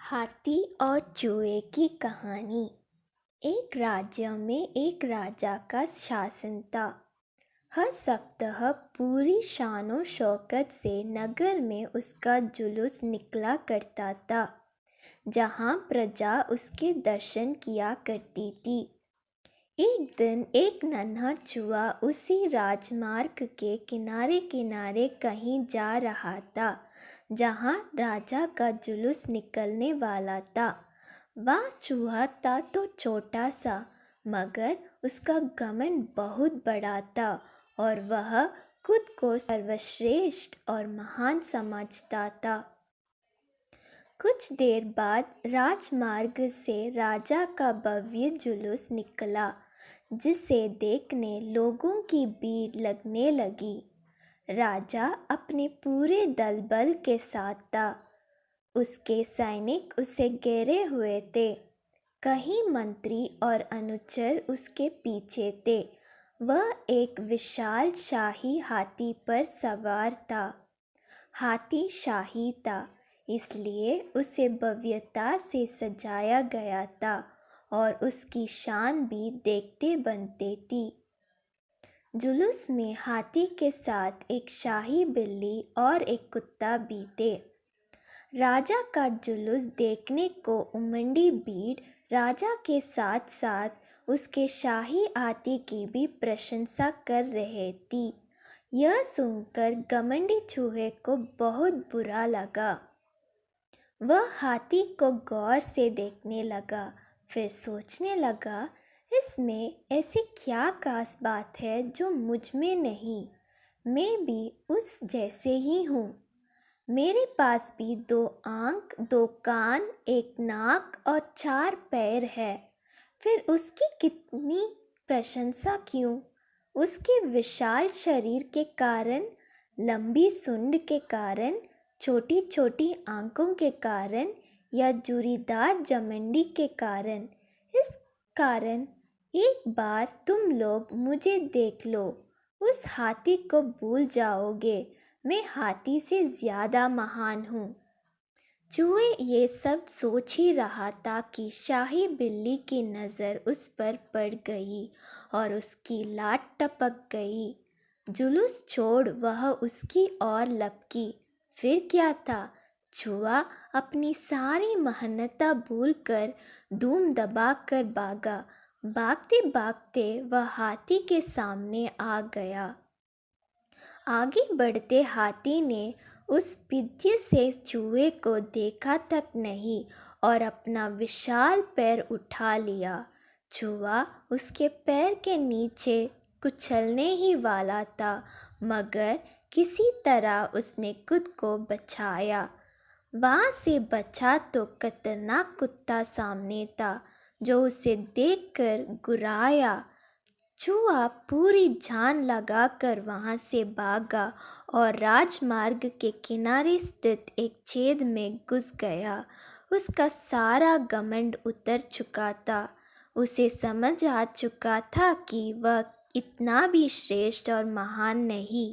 हाथी और चूहे की कहानी। एक राज्य में एक राजा का शासन था। हर सप्ताह पूरी शानो शौकत से नगर में उसका जुलूस निकला करता था, जहाँ प्रजा उसके दर्शन किया करती थी। एक दिन एक नन्हा चूहा उसी राजमार्ग के किनारे किनारे कहीं जा रहा था, जहाँ राजा का जुलूस निकलने वाला था। वह चूहा था तो छोटा सा, मगर उसका घमंड बहुत बड़ा था और वह खुद को सर्वश्रेष्ठ और महान समझता था। कुछ देर बाद राजमार्ग से राजा का भव्य जुलूस निकला, जिसे देखने लोगों की भीड़ लगने लगी। राजा अपने पूरे दल बल के साथ था। उसके सैनिक उसे घेरे हुए थे। कई मंत्री और अनुचर उसके पीछे थे। वह एक विशाल शाही हाथी पर सवार था। हाथी शाही था, इसलिए उसे भव्यता से सजाया गया था और उसकी शान भी देखते बनते थी। जुलूस में हाथी के साथ एक शाही बिल्ली और एक कुत्ता भी थे। राजा का जुलूस देखने को उमड़ी भीड़ राजा के साथ साथ उसके शाही हाथी की भी प्रशंसा कर रहे थी। यह सुनकर घमंडी चूहे को बहुत बुरा लगा। वह हाथी को गौर से देखने लगा, फिर सोचने लगा, इसमें ऐसी क्या खास बात है जो मुझ में नहीं। मैं भी उस जैसे ही हूँ। मेरे पास भी 2 आँख, 2 कान, 1 नाक और 4 पैर है। फिर उसकी कितनी प्रशंसा क्यों? उसके विशाल शरीर के कारण, लंबी सूंड के कारण, छोटी छोटी आंखों के कारण या जूरीदार जमंडी के कारण? इस कारण एक बार तुम लोग मुझे देख लो, उस हाथी को भूल जाओगे। मैं हाथी से ज़्यादा महान हूँ। चूहे ये सब सोच ही रहा था कि शाही बिल्ली की नज़र उस पर पड़ गई और उसकी लात टपक गई। जुलूस छोड़ वह उसकी ओर लपकी। फिर क्या था? चूहा अपनी सारी मेहनत भूलकर धूम दबाकर भागा। भागते भागते वह हाथी के सामने आ गया। आगे बढ़ते हाथी ने उस विद्य से चूहे को देखा तक नहीं और अपना विशाल पैर उठा लिया। चूहा उसके पैर के नीचे कुचलने ही वाला था, मगर किसी तरह उसने खुद को बचाया। वहाँ से बचा तो खतरनाक कुत्ता सामने था, जो उसे देखकर गुर्राया। चूहा पूरी जान लगाकर वहाँ से भागा और राजमार्ग के किनारे स्थित एक छेद में घुस गया। उसका सारा घमंड उतर चुका था। उसे समझ आ चुका था कि वह इतना भी श्रेष्ठ और महान नहीं।